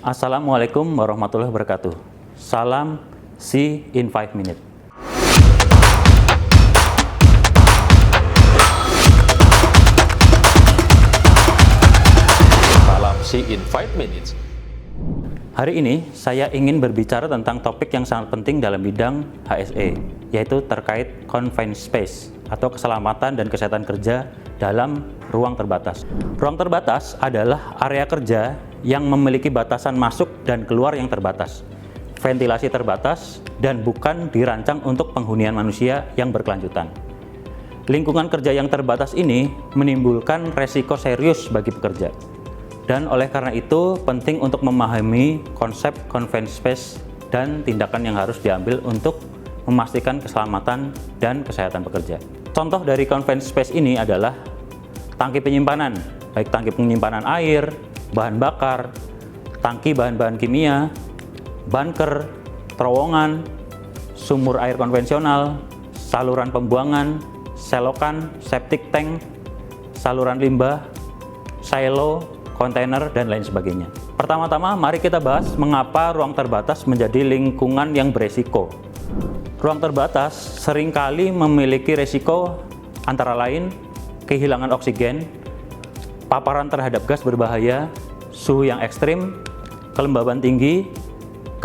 Assalamualaikum warahmatullahi wabarakatuh. Salam See in 5 Minutes. Salam See in 5 Minutes. Hari ini saya ingin berbicara tentang topik yang sangat penting dalam bidang HSE, yaitu terkait confined space atau keselamatan dan kesehatan kerja dalam ruang terbatas. Ruang terbatas adalah area kerja yang memiliki batasan masuk dan keluar yang terbatas, ventilasi terbatas, dan bukan dirancang untuk penghunian manusia yang berkelanjutan. Lingkungan kerja yang terbatas ini menimbulkan resiko serius bagi pekerja. Dan oleh karena itu, penting untuk memahami konsep confined space dan tindakan yang harus diambil untuk memastikan keselamatan dan kesehatan pekerja. Contoh dari confined space ini adalah tangki penyimpanan, baik tangki penyimpanan air, bahan bakar, tangki bahan-bahan kimia, bunker, terowongan, sumur air konvensional, saluran pembuangan, selokan, septic tank, saluran limbah, silo, kontainer, dan lain sebagainya. Pertama-tama, mari kita bahas mengapa ruang terbatas menjadi lingkungan yang beresiko. Ruang terbatas seringkali memiliki resiko antara lain kehilangan oksigen, paparan terhadap gas berbahaya, suhu yang ekstrim, kelembaban tinggi,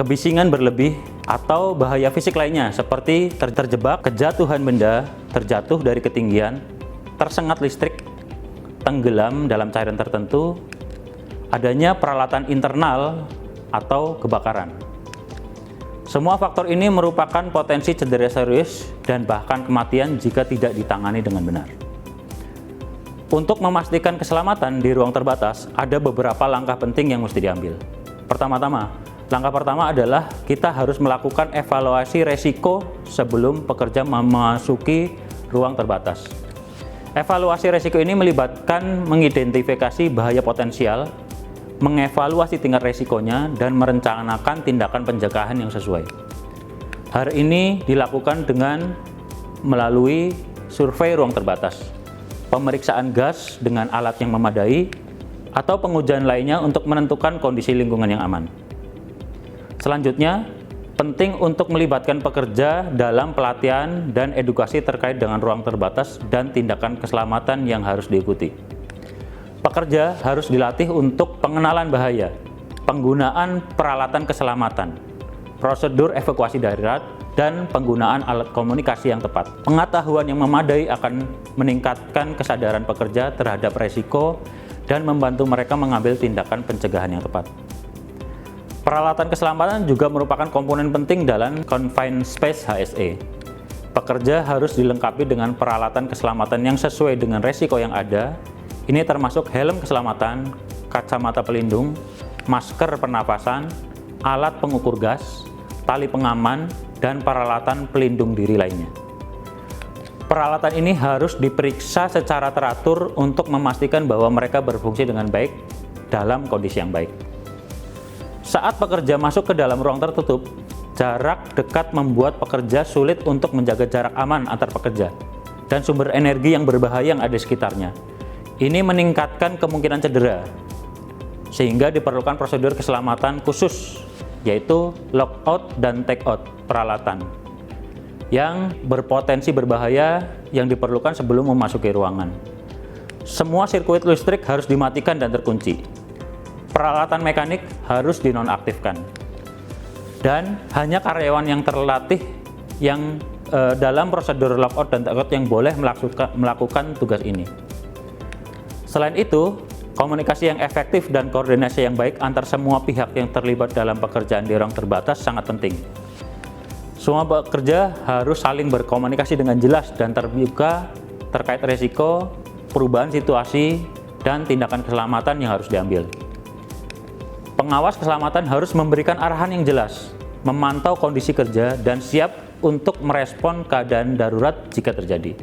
kebisingan berlebih, atau bahaya fisik lainnya seperti terjebak, kejatuhan benda, terjatuh dari ketinggian, tersengat listrik, tenggelam dalam cairan tertentu, adanya peralatan internal atau kebakaran. Semua faktor ini merupakan potensi cedera serius dan bahkan kematian jika tidak ditangani dengan benar. Untuk memastikan keselamatan di ruang terbatas, ada beberapa langkah penting yang mesti diambil. Langkah pertama adalah kita harus melakukan evaluasi resiko sebelum pekerja memasuki ruang terbatas. Evaluasi resiko ini melibatkan mengidentifikasi bahaya potensial, mengevaluasi tingkat resikonya, dan merencanakan tindakan pencegahan yang sesuai. Hal ini dilakukan dengan melalui survei ruang terbatas, pemeriksaan gas dengan alat yang memadai, atau pengujian lainnya untuk menentukan kondisi lingkungan yang aman. Selanjutnya, penting untuk melibatkan pekerja dalam pelatihan dan edukasi terkait dengan ruang terbatas dan tindakan keselamatan yang harus diikuti. Pekerja harus dilatih untuk pengenalan bahaya, penggunaan peralatan keselamatan, prosedur evakuasi darurat, dan penggunaan alat komunikasi yang tepat. Pengetahuan yang memadai akan meningkatkan kesadaran pekerja terhadap resiko dan membantu mereka mengambil tindakan pencegahan yang tepat. Peralatan keselamatan juga merupakan komponen penting dalam confined space HSE. Pekerja harus dilengkapi dengan peralatan keselamatan yang sesuai dengan resiko yang ada. Ini termasuk helm keselamatan, kacamata pelindung, masker pernapasan, alat pengukur gas, tali pengaman, dan peralatan pelindung diri lainnya. Peralatan ini harus diperiksa secara teratur untuk memastikan bahwa mereka berfungsi dengan baik dalam kondisi yang baik. Saat pekerja masuk ke dalam ruang tertutup, jarak dekat membuat pekerja sulit untuk menjaga jarak aman antar pekerja dan sumber energi yang berbahaya yang ada di sekitarnya. Ini meningkatkan kemungkinan cedera, sehingga diperlukan prosedur keselamatan khusus, yaitu lockout dan takeout peralatan yang berpotensi berbahaya yang diperlukan sebelum memasuki ruangan. Semua sirkuit listrik harus dimatikan dan terkunci. Peralatan mekanik harus dinonaktifkan. Dan hanya karyawan yang terlatih yang dalam prosedur lockout dan takeout yang boleh melakukan tugas ini. Selain itu, komunikasi yang efektif dan koordinasi yang baik antar semua pihak yang terlibat dalam pekerjaan di ruang terbatas sangat penting. Semua pekerja harus saling berkomunikasi dengan jelas dan terbuka terkait risiko, perubahan situasi, dan tindakan keselamatan yang harus diambil. Pengawas keselamatan harus memberikan arahan yang jelas, memantau kondisi kerja, dan siap untuk merespon keadaan darurat jika terjadi.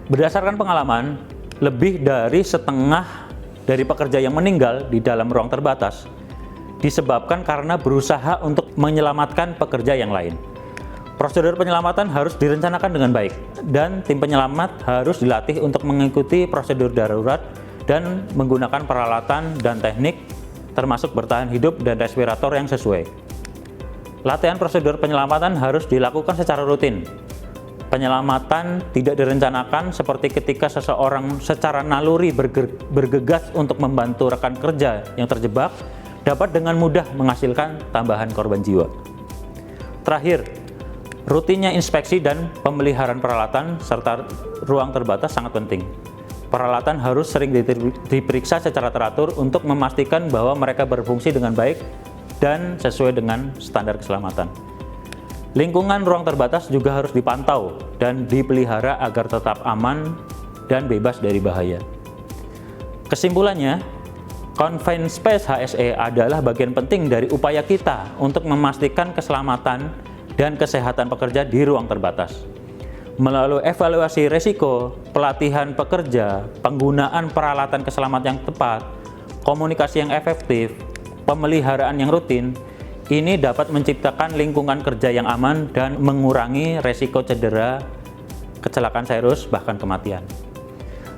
Berdasarkan pengalaman, lebih dari setengah dari pekerja yang meninggal di dalam ruang terbatas disebabkan karena berusaha untuk menyelamatkan pekerja yang lain. Prosedur penyelamatan harus direncanakan dengan baik, dan tim penyelamat harus dilatih untuk mengikuti prosedur darurat dan menggunakan peralatan dan teknik termasuk bertahan hidup dan respirator yang sesuai. Latihan prosedur penyelamatan harus dilakukan secara rutin. Penyelamatan tidak direncanakan seperti ketika seseorang secara naluri bergegas untuk membantu rekan kerja yang terjebak, dapat dengan mudah menghasilkan tambahan korban jiwa. Terakhir, rutinnya inspeksi dan pemeliharaan peralatan serta ruang terbatas sangat penting. Peralatan harus sering diperiksa secara teratur untuk memastikan bahwa mereka berfungsi dengan baik dan sesuai dengan standar keselamatan. Lingkungan ruang terbatas juga harus dipantau dan dipelihara agar tetap aman dan bebas dari bahaya. Kesimpulannya, Confined Space HSE adalah bagian penting dari upaya kita untuk memastikan keselamatan dan kesehatan pekerja di ruang terbatas. Melalui evaluasi risiko, pelatihan pekerja, penggunaan peralatan keselamatan yang tepat, komunikasi yang efektif, pemeliharaan yang rutin, ini dapat menciptakan lingkungan kerja yang aman dan mengurangi risiko cedera, kecelakaan serius, bahkan kematian.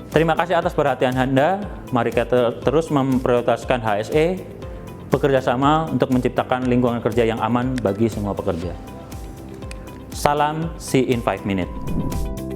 Terima kasih atas perhatian Anda. Mari kita terus memprioritaskan HSE, bekerja sama untuk menciptakan lingkungan kerja yang aman bagi semua pekerja. Salam See in 5 Minutes.